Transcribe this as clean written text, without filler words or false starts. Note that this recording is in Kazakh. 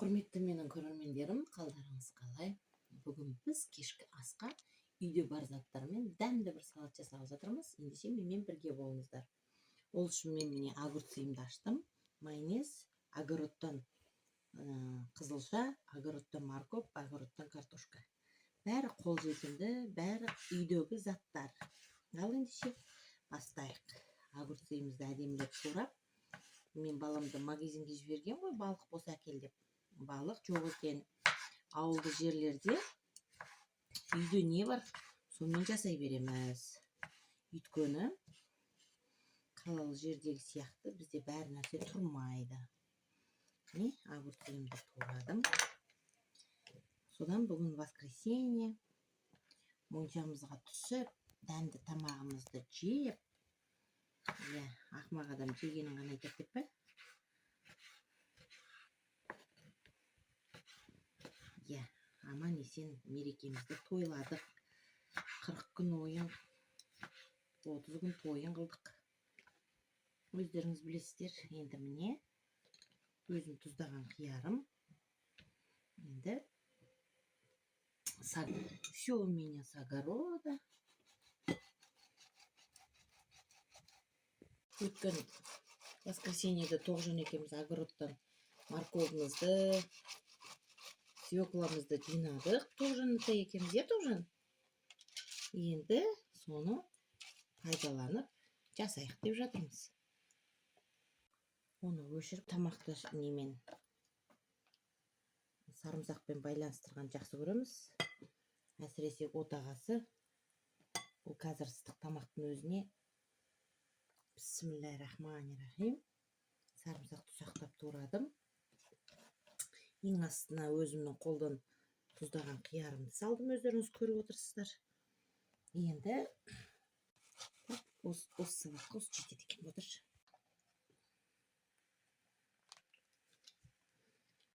Құрметті менің көрермендерім, қалдарыңыз қалай? Бүгін біз кешкі асқа үйде бар заттармен дәмді бір салат жасап жатырмыз. Ендеше менімен бірге болыңыздар. Ол үшін мен міне огурцымды аштым. Майонез, огородтан қызылша, огородтан морковь, огородтан картошка. Бәрі қолжетімді, бәрі үйдегі заттар. Ал ендеше бастайық. Огурцымызды әдемілеп турап, мен баламды магазинге жіберген ғой, балық болса әкел деп. Балық жоқ екен. Ауылды жерлерде үйде не бар, сонымен жасай береміз. Өйткені қалалы жердегі сияқты бізде бәрі нәрсе тұрмайды. Не, огурцымды турадым. Содан бүгін воскресенье, моншамызға түсіп, дәмді тамағымызды жеп, ақымақ адам жегенін ғана айтады деп пе? Аман есен мерекемізді тойладық. 40 күн ойын, 30 күн тойын қылдық. Өздеріңіз білесіздер, енді міне өзім тұздаған қиярым. Енді все у меня с огорода. Өткен воскресеньеде Тоғжан екеуміз огородтан морковымызды, свекламызды жинадық. Тоғжанды екеуміз, Тоғжан? Енді соны пайдаланып жасайық деп жатырмыз. Оны өшіріп, тамақты немен сарымсақпен байланыстырған жақсы көреміз. Әсіресе отағасы. Бұл қазір ыстық тамақтың өзіне Бисмиллахир-рахманир-рахим. Сарымсақты ұсақтап турадым. Ең астына өзімнің қолдан тұздаған қиярымды салдым, өздеріңіз көріп отырсыздар. Енді осы сабаққа осы жетеді екен, отыршы.